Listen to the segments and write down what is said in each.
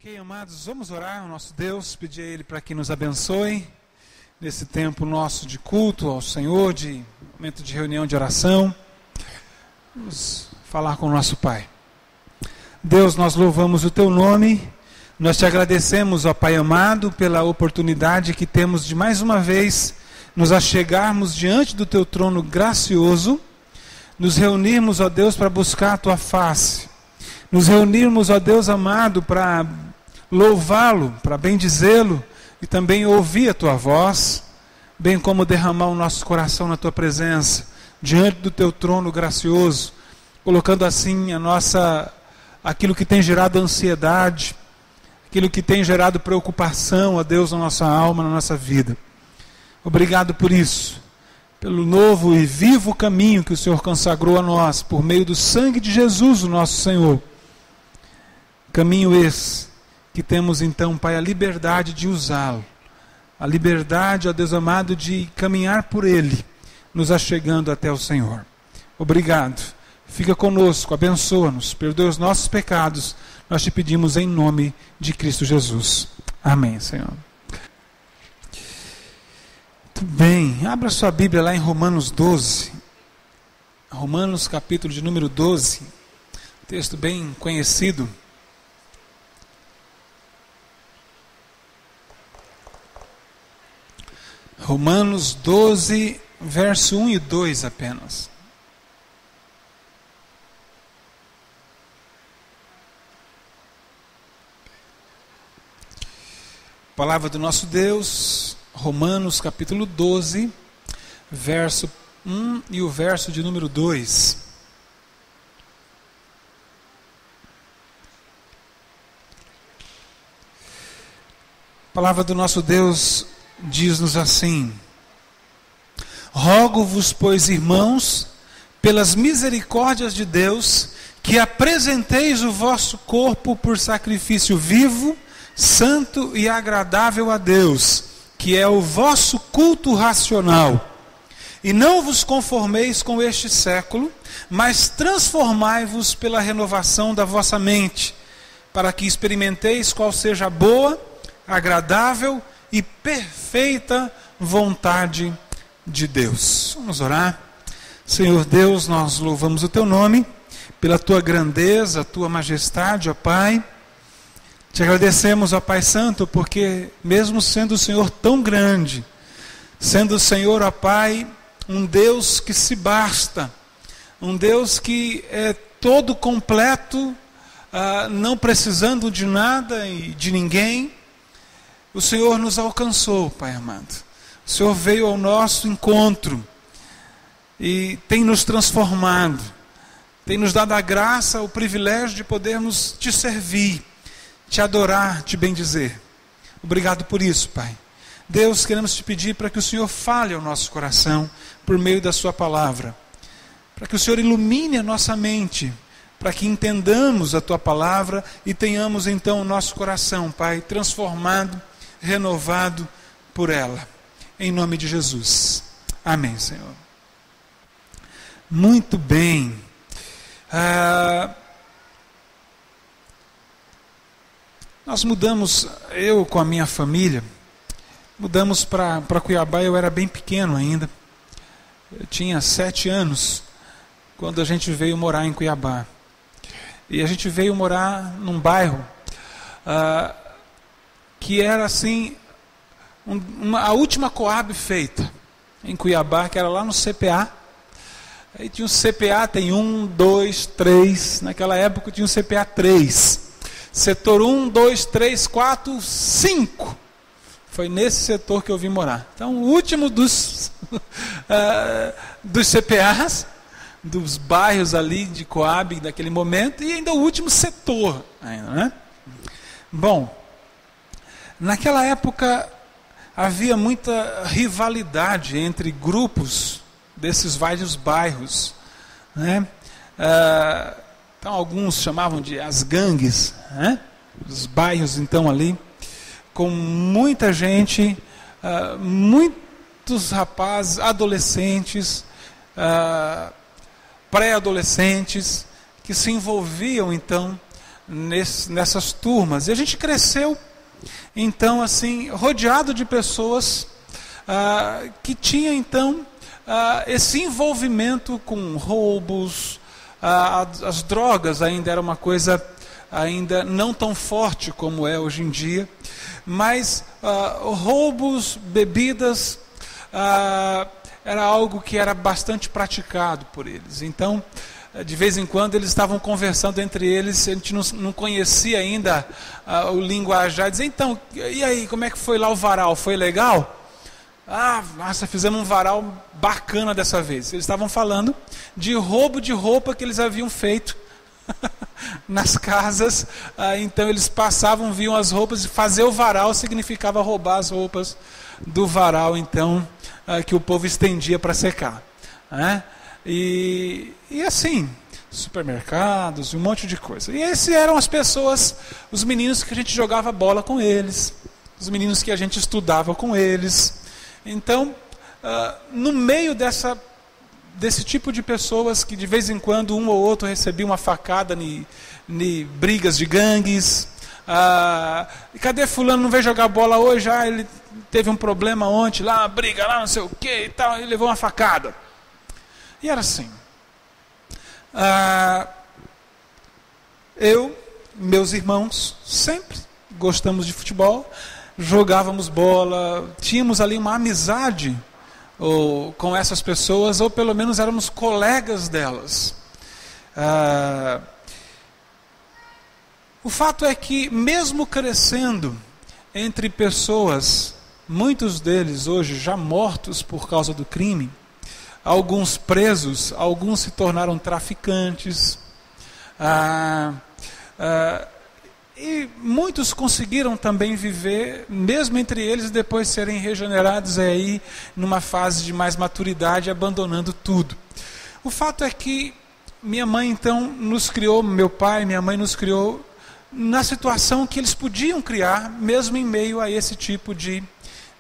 Ok, amados, vamos orar ao nosso Deus, pedir a Ele para que nos abençoe nesse tempo nosso de culto ao Senhor, de momento de reunião de oração. Vamos falar com o nosso Pai. Deus, nós louvamos o Teu nome, nós Te agradecemos, ó Pai amado, pela oportunidade que temos de mais uma vez nos achegarmos diante do Teu trono gracioso, nos reunirmos, ó Deus, para buscar a Tua face, nos reunirmos, ó Deus amado, para louvá-lo, para bendizê-lo e também ouvir a Tua voz, bem como derramar o nosso coração na Tua presença, diante do Teu trono gracioso, colocando assim aquilo que tem gerado ansiedade, aquilo que tem gerado preocupação, ó Deus, na nossa alma, na nossa vida. Obrigado por isso, pelo novo e vivo caminho que o Senhor consagrou a nós, por meio do sangue de Jesus, o nosso Senhor. Caminho esse que temos então, Pai, a liberdade de usá-lo, a liberdade, ó Deus amado, de caminhar por ele, nos achegando até o Senhor. Obrigado. Fica conosco, abençoa-nos, perdoa os nossos pecados, nós te pedimos em nome de Cristo Jesus. Amém, Senhor. Muito bem, abra sua Bíblia lá em Romanos 12. Romanos capítulo de número 12, texto bem conhecido. Romanos 12, verso 1 e 2 apenas. Palavra do nosso Deus, Romanos capítulo 12, verso 1 e o verso de número 2. Palavra do nosso Deus diz-nos assim: rogo-vos, pois, irmãos, pelas misericórdias de Deus, que apresenteis o vosso corpo por sacrifício vivo, santo e agradável a Deus, que é o vosso culto racional. E não vos conformeis com este século, mas transformai-vos pela renovação da vossa mente, para que experimenteis qual seja a boa, agradável e perfeita vontade de Deus. Vamos orar. Senhor Deus, nós louvamos o Teu nome, pela Tua grandeza, a Tua majestade, ó Pai. Te agradecemos, ó Pai Santo, porque mesmo sendo o Senhor tão grande, sendo o Senhor, ó Pai, um Deus que se basta, um Deus que é todo completo, não precisando de nada e de ninguém, o Senhor nos alcançou, Pai amado. O Senhor veio ao nosso encontro e tem nos transformado, tem nos dado a graça, o privilégio de podermos Te servir, Te adorar, Te bendizer. Obrigado por isso, Pai. Deus, queremos Te pedir para que o Senhor fale ao nosso coração por meio da Sua palavra, para que o Senhor ilumine a nossa mente, para que entendamos a Tua palavra e tenhamos então o nosso coração, Pai, transformado, renovado por ela. Em nome de Jesus. Amém, Senhor. Muito bem. Nós mudamos, eu com a minha família, mudamos para Cuiabá. Eu era bem pequeno ainda. Eu tinha 7 anos quando a gente veio morar em Cuiabá. E a gente veio morar num bairro que era assim, a última Coab feita em Cuiabá, que era lá no CPA. Aí tinha um CPA, tem 1, 2, 3, naquela época tinha um CPA 3. Setor 1, 2, 3, 4, 5. Foi nesse setor que eu vim morar. Então, o último dos CPAs, dos bairros ali de Coab, daquele momento, e ainda o último setor, ainda, né? Bom, naquela época havia muita rivalidade entre grupos desses vários bairros, né? Então alguns chamavam de as gangues, né? Os bairros então ali, com muita gente, muitos rapazes, adolescentes, pré-adolescentes, que se envolviam então nessas turmas. E a gente cresceu, então, assim, rodeado de pessoas que tinham, então, esse envolvimento com roubos. As drogas ainda era uma coisa ainda não tão forte como é hoje em dia, mas roubos, bebidas, era algo que era bastante praticado por eles. Então, de vez em quando eles estavam conversando entre eles, a gente não conhecia ainda o linguajar, dizia, então, e aí, como é que foi lá o varal? Foi legal? Nossa, fizemos um varal bacana dessa vez. Eles estavam falando de roubo de roupa que eles haviam feito nas casas. Então eles passavam, viam as roupas, e fazer o varal significava roubar as roupas do varal, então, que o povo estendia para secar. E assim, supermercados, um monte de coisa. E esses eram as pessoas, os meninos que a gente jogava bola com eles, os meninos que a gente estudava com eles. Então, no meio desse tipo de pessoas que de vez em quando um ou outro recebia uma facada em brigas de gangues, cadê fulano, não veio jogar bola hoje? Ele teve um problema ontem, lá, uma briga lá, não sei o que e tal, ele levou uma facada. E era assim. Eu, meus irmãos, sempre gostamos de futebol, jogávamos bola, tínhamos ali uma amizade com essas pessoas, ou pelo menos éramos colegas delas. O fato é que, mesmo crescendo entre pessoas, muitos deles hoje já mortos por causa do crime, alguns presos, alguns se tornaram traficantes, e muitos conseguiram também viver, mesmo entre eles, depois serem regenerados aí numa fase de mais maturidade, abandonando tudo. O fato é que minha mãe então nos criou, meu pai, minha mãe nos criou na situação que eles podiam criar, mesmo em meio a esse tipo de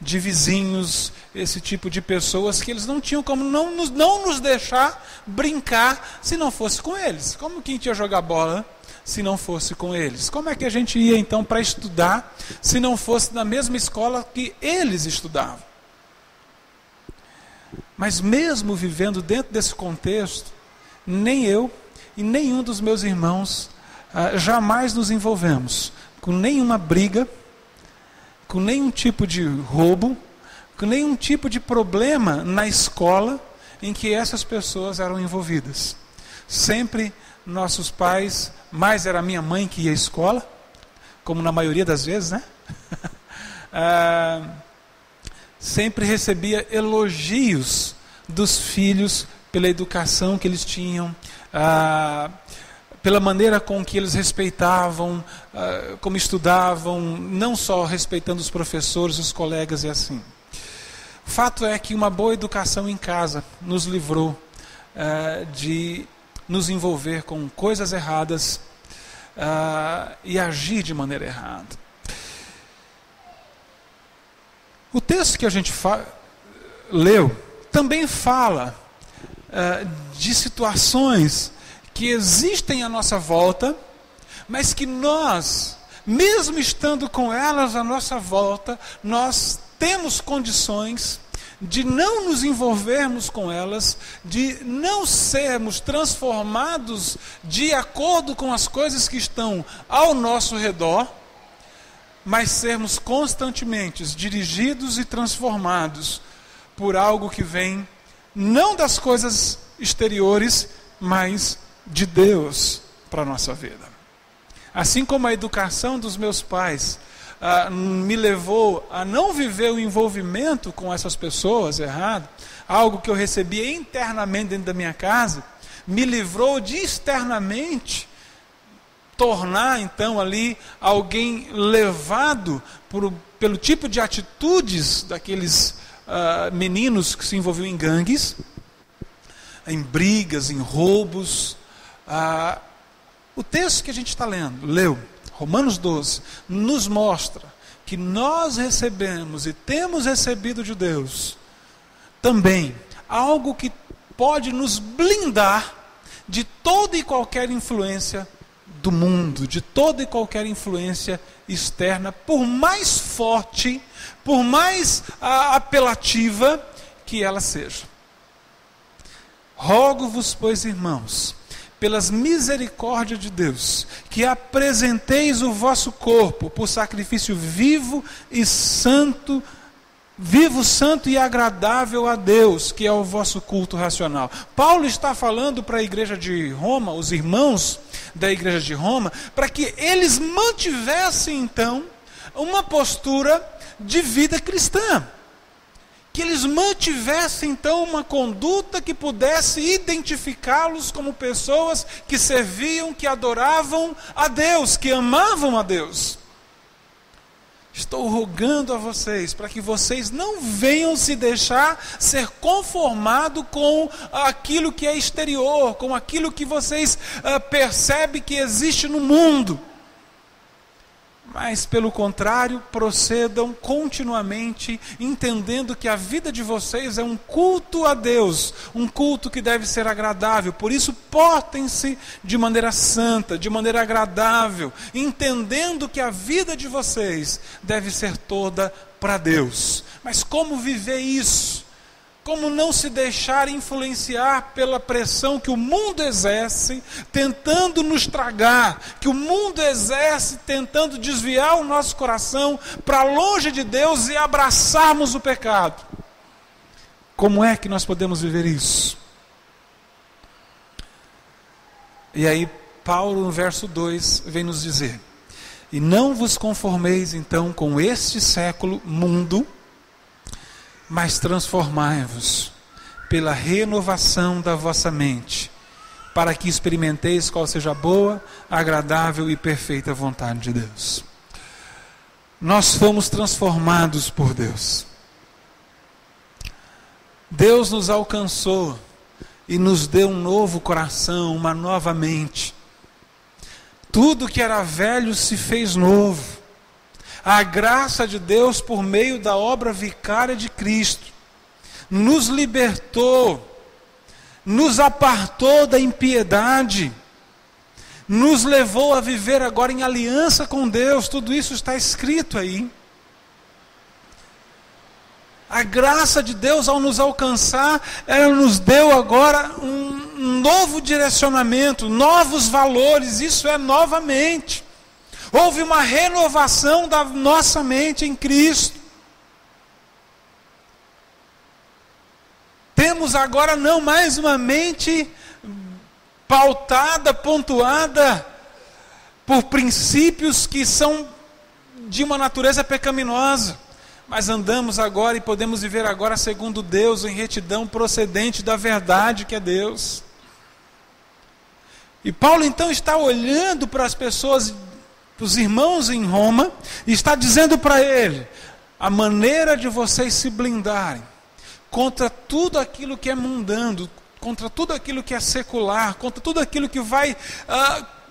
vizinhos, esse tipo de pessoas que eles não tinham como não nos deixar brincar se não fosse com eles. Como que a gente ia jogar bola se não fosse com eles? Como é que a gente ia então para estudar se não fosse na mesma escola que eles estudavam? Mas mesmo vivendo dentro desse contexto, nem eu e nenhum dos meus irmãos jamais nos envolvemos com nenhuma briga, com nenhum tipo de roubo, com nenhum tipo de problema na escola em que essas pessoas eram envolvidas. Sempre nossos pais, mais era a minha mãe que ia à escola, como na maioria das vezes, né? Sempre recebia elogios dos filhos pela educação que eles tinham, pela maneira com que eles respeitavam, como estudavam, não só respeitando os professores, os colegas e assim. O fato é que uma boa educação em casa nos livrou de nos envolver com coisas erradas e agir de maneira errada. O texto que a gente leu também fala de situações que existem à nossa volta, mas que nós, mesmo estando com elas à nossa volta, nós temos condições de não nos envolvermos com elas, de não sermos transformados de acordo com as coisas que estão ao nosso redor, mas sermos constantemente dirigidos e transformados por algo que vem não das coisas exteriores, mas de Deus para a nossa vida. Assim como a educação dos meus pais me levou a não viver o envolvimento com essas pessoas errado, algo que eu recebia internamente dentro da minha casa, me livrou de externamente tornar então ali alguém levado pelo tipo de atitudes daqueles meninos que se envolviam em gangues, em brigas, em roubos. O texto que a gente está leu, Romanos 12, nos mostra que nós recebemos e temos recebido de Deus também algo que pode nos blindar de toda e qualquer influência do mundo, de toda e qualquer influência externa, por mais forte, por mais apelativa que ela seja. Rogo-vos, pois, irmãos, pelas misericórdias de Deus, que apresenteis o vosso corpo por sacrifício vivo, santo e agradável a Deus, que é o vosso culto racional. Paulo está falando para a igreja de Roma, os irmãos da igreja de Roma, para que eles mantivessem então uma postura de vida cristã. Que eles mantivessem então uma conduta que pudesse identificá-los como pessoas que serviam, que adoravam a Deus, que amavam a Deus. Estou rogando a vocês para que vocês não venham se deixar ser conformado com aquilo que é exterior, com aquilo que vocês percebem que existe no mundo. Mas, pelo contrário, procedam continuamente, entendendo que a vida de vocês é um culto a Deus, um culto que deve ser agradável. Por isso, portem-se de maneira santa, de maneira agradável, entendendo que a vida de vocês deve ser toda para Deus. Mas como viver isso? Como não se deixar influenciar pela pressão que o mundo exerce, tentando nos tragar, que o mundo exerce, tentando desviar o nosso coração para longe de Deus e abraçarmos o pecado? Como é que nós podemos viver isso? E aí Paulo, no verso 2, vem nos dizer: e não vos conformeis então com este século mundo, mas transformai-vos pela renovação da vossa mente, para que experimenteis qual seja a boa, agradável e perfeita vontade de Deus. Nós fomos transformados por Deus. Deus nos alcançou e nos deu um novo coração, uma nova mente. Tudo que era velho se fez novo. A graça de Deus, por meio da obra vicária de Cristo, nos libertou, nos apartou da impiedade, nos levou a viver agora em aliança com Deus. Tudo isso está escrito aí. A graça de Deus, ao nos alcançar, ela nos deu agora um novo direcionamento, novos valores. Isso é novamente. Houve uma renovação da nossa mente em Cristo. Temos agora não mais uma mente pautada, pontuada por princípios que são de uma natureza pecaminosa, mas andamos agora e podemos viver agora segundo Deus, em retidão procedente da verdade que é Deus. E Paulo então está olhando para as pessoas, os irmãos em Roma, e está dizendo para ele: a maneira de vocês se blindarem contra tudo aquilo que é mundano, contra tudo aquilo que é secular, contra tudo aquilo que vai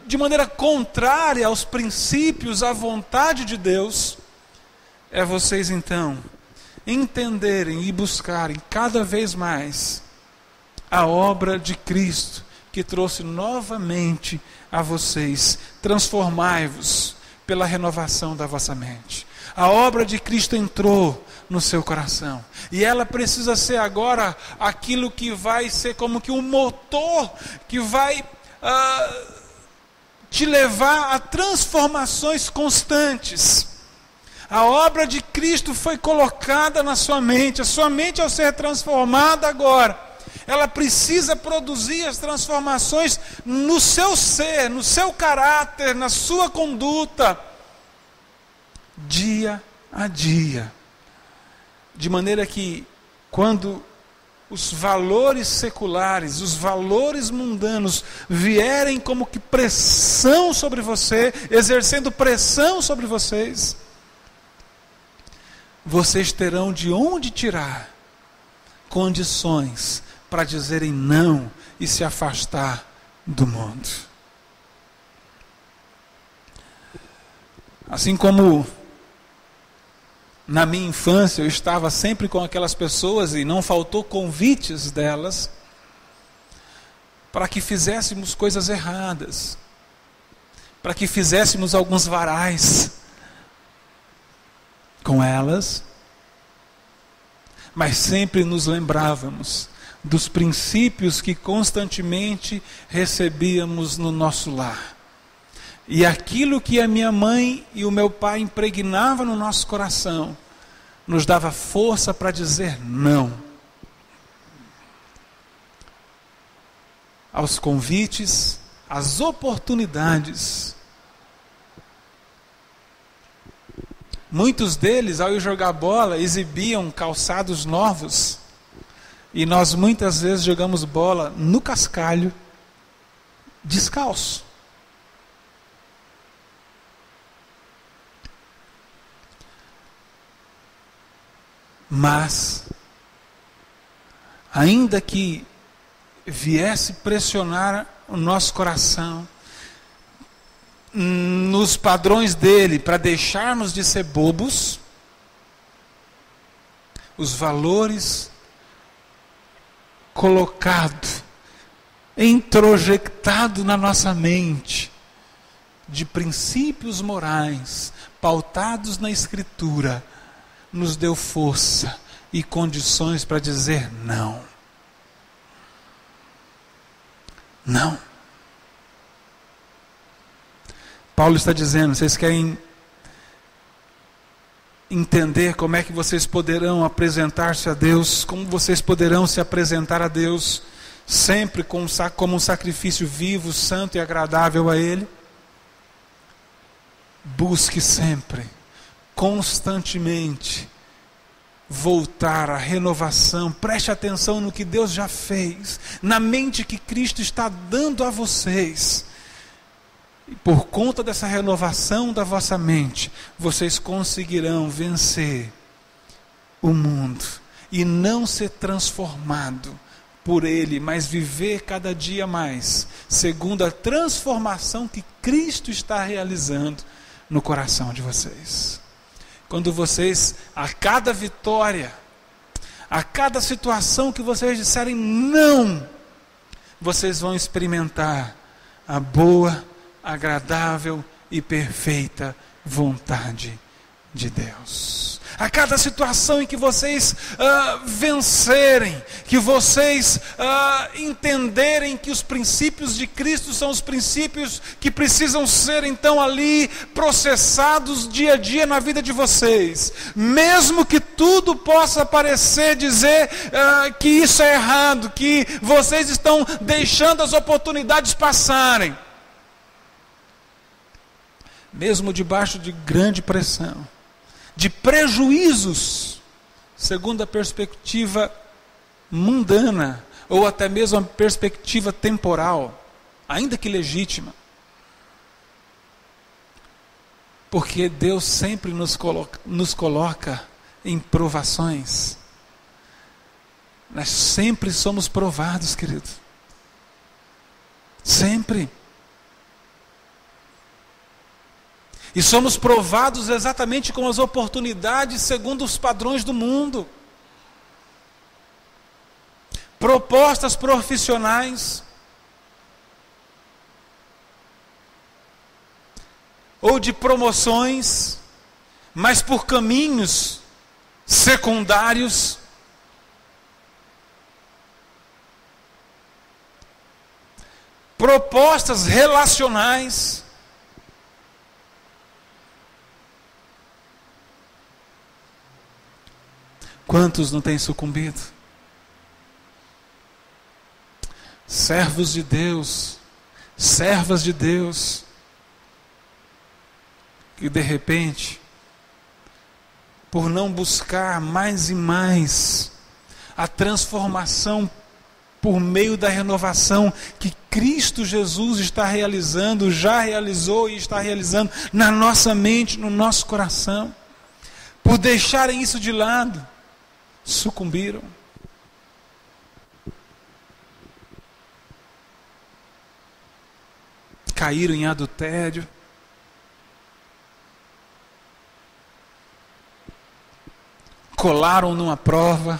de maneira contrária aos princípios, à vontade de Deus, é vocês então entenderem e buscarem cada vez mais a obra de Cristo, que trouxe novamente a vocês: transformai-vos pela renovação da vossa mente. A obra de Cristo entrou no seu coração, e ela precisa ser agora aquilo que vai ser como que um motor que vai te levar a transformações constantes. A obra de Cristo foi colocada na sua mente. A sua mente, ao ser transformada agora, ela precisa produzir as transformações no seu ser, no seu caráter, na sua conduta, dia a dia. De maneira que, quando os valores seculares, os valores mundanos vierem como que pressão sobre você, exercendo pressão sobre vocês, vocês terão de onde tirar condições para dizerem não e se afastar do mundo. Assim como na minha infância eu estava sempre com aquelas pessoas e não faltou convites delas para que fizéssemos coisas erradas. para que fizéssemos alguns varais com elas, mas sempre nos lembrávamos dos princípios que constantemente recebíamos no nosso lar. E aquilo que a minha mãe e o meu pai impregnavam no nosso coração, nos dava força para dizer não aos convites, às oportunidades. Muitos deles, ao ir jogar bola, exibiam calçados novos. E nós muitas vezes jogamos bola no cascalho, descalço. Mas, ainda que viesse pressionar o nosso coração, nos padrões dele, para deixarmos de ser bobos, os valores colocado, introjectado na nossa mente, de princípios morais, pautados na Escritura, nos deu força e condições para dizer não. Não. Paulo está dizendo, vocês querem entender como é que vocês poderão apresentar-se a Deus, como vocês poderão se apresentar a Deus, sempre como um sacrifício vivo, santo e agradável a Ele? Busque sempre, constantemente, voltar à renovação, preste atenção no que Deus já fez, na mente que Cristo está dando a vocês. E por conta dessa renovação da vossa mente, vocês conseguirão vencer o mundo e não ser transformado por ele, mas viver cada dia mais, segundo a transformação que Cristo está realizando no coração de vocês. Quando vocês, a cada vitória, a cada situação que vocês disserem não, vocês vão experimentar a boa, agradável e perfeita vontade de Deus. A cada situação em que vocês vencerem, que vocês entenderem que os princípios de Cristo são os princípios que precisam ser então ali processados dia a dia na vida de vocês, mesmo que tudo possa parecer dizer que isso é errado, que vocês estão deixando as oportunidades passarem, mesmo debaixo de grande pressão, de prejuízos, segundo a perspectiva mundana, ou até mesmo a perspectiva temporal, ainda que legítima. Porque Deus sempre nos coloca em provações. Nós sempre somos provados, querido. Sempre. E somos provados exatamente com as oportunidades segundo os padrões do mundo. Propostas profissionais, ou de promoções, mas por caminhos secundários. Propostas relacionais. Quantos não têm sucumbido? Servos de Deus, servas de Deus, que de repente, por não buscar mais e mais a transformação por meio da renovação que Cristo Jesus está realizando, já realizou e está realizando na nossa mente, no nosso coração, por deixarem isso de lado, sucumbiram. Caíram em adultério. Colaram numa prova.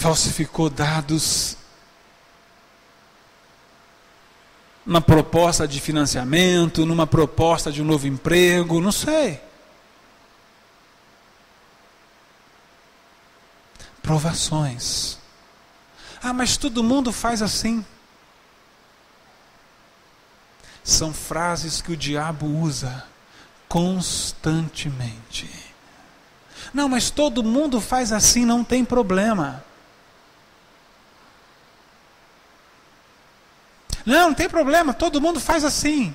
falsificou dados numa proposta de financiamento, numa proposta de um novo emprego, não sei. Provações. Ah, mas todo mundo faz assim. São frases que o diabo usa constantemente. Não, mas todo mundo faz assim, não tem problema. Não tem problema, todo mundo faz assim.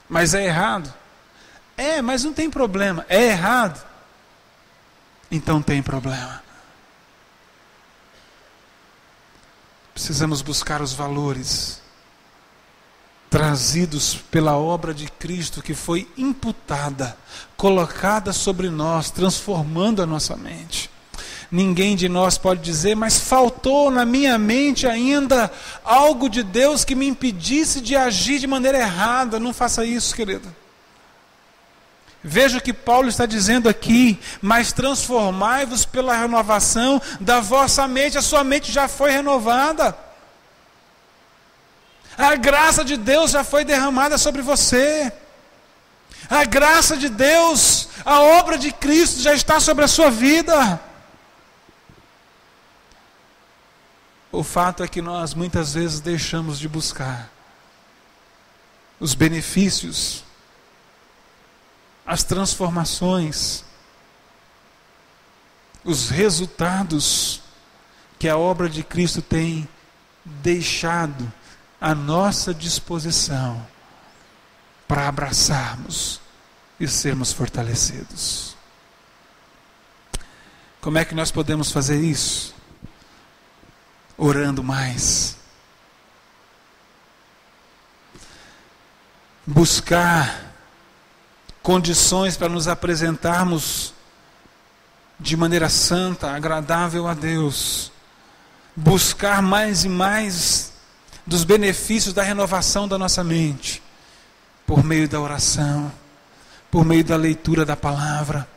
Mas é errado. É, mas não tem problema. É errado. Então tem problema. Precisamos buscar os valores trazidos pela obra de Cristo que foi imputada, colocada sobre nós, transformando a nossa mente. Ninguém de nós pode dizer, mas faltou na minha mente ainda algo de Deus que me impedisse de agir de maneira errada. Não faça isso, querido. Veja o que Paulo está dizendo aqui, mas transformai-vos pela renovação da vossa mente. A sua mente já foi renovada. A graça de Deus já foi derramada sobre você. A graça de Deus, a obra de Cristo já está sobre a sua vida. O fato é que nós muitas vezes deixamos de buscar os benefícios, as transformações, os resultados que a obra de Cristo tem deixado à nossa disposição para abraçarmos e sermos fortalecidos. Como é que nós podemos fazer isso? Orando mais. Buscar condições para nos apresentarmos de maneira santa, agradável a Deus. Buscar mais e mais dos benefícios da renovação da nossa mente, por meio da oração, por meio da leitura da palavra,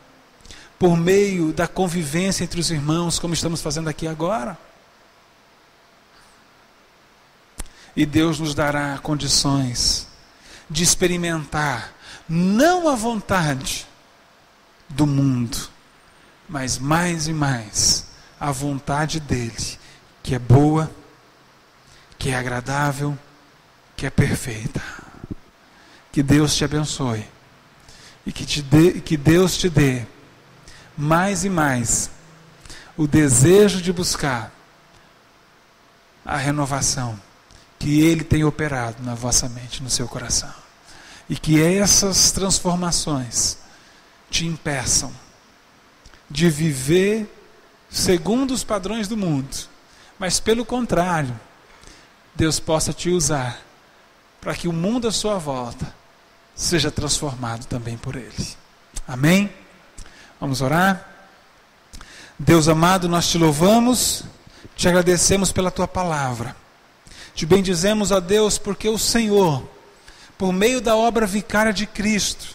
por meio da convivência entre os irmãos, como estamos fazendo aqui agora. E Deus nos dará condições de experimentar não a vontade do mundo, mas mais e mais a vontade dele, que é boa, que é agradável, que é perfeita. Que Deus te abençoe e que Deus te dê mais e mais o desejo de buscar a renovação que Ele tem operado na vossa mente, no seu coração. E que essas transformações te impeçam de viver segundo os padrões do mundo, mas pelo contrário, Deus possa te usar para que o mundo à sua volta seja transformado também por Ele. Amém? Vamos orar? Deus amado, nós te louvamos, te agradecemos pela tua palavra. Te bendizemos, a Deus, porque o Senhor, por meio da obra vicária de Cristo,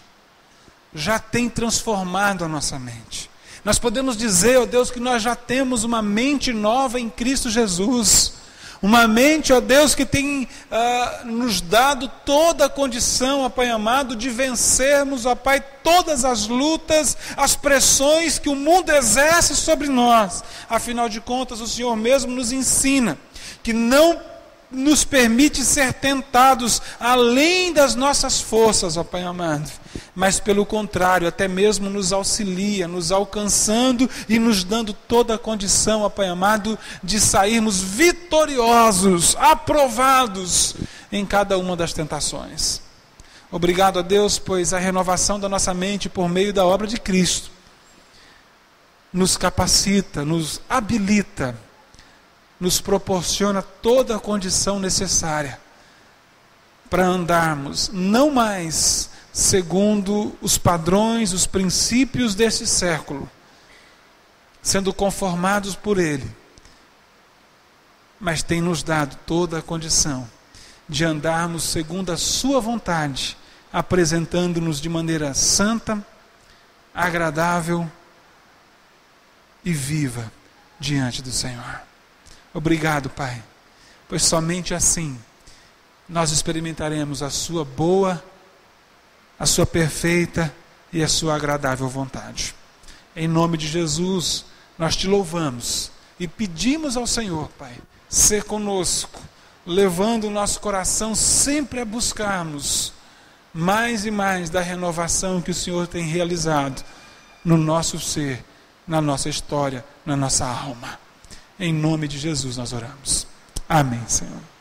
já tem transformado a nossa mente. Nós podemos dizer, ó Deus, que nós já temos uma mente nova em Cristo Jesus. Uma mente, ó Deus, que tem nos dado toda a condição, ó Pai amado, de vencermos, ó Pai, todas as lutas, as pressões que o mundo exerce sobre nós. Afinal de contas, o Senhor mesmo nos ensina que não nos permite ser tentados além das nossas forças, ó Pai amado, mas pelo contrário, até mesmo nos auxilia, nos alcançando e nos dando toda a condição, ó Pai amado, de sairmos vitoriosos, aprovados em cada uma das tentações. Obrigado a Deus, pois a renovação da nossa mente por meio da obra de Cristo nos capacita, nos habilita, nos proporciona toda a condição necessária para andarmos não mais segundo os padrões, os princípios desse século, sendo conformados por ele, mas tem nos dado toda a condição de andarmos segundo a sua vontade, apresentando-nos de maneira santa, agradável e viva diante do Senhor. Obrigado, Pai, pois somente assim nós experimentaremos a sua boa, a sua perfeita e a sua agradável vontade. Em nome de Jesus, nós te louvamos e pedimos ao Senhor, Pai, ser conosco, levando o nosso coração sempre a buscarmos mais e mais da renovação que o Senhor tem realizado no nosso ser, na nossa história, na nossa alma. Em nome de Jesus nós oramos. Amém, Senhor.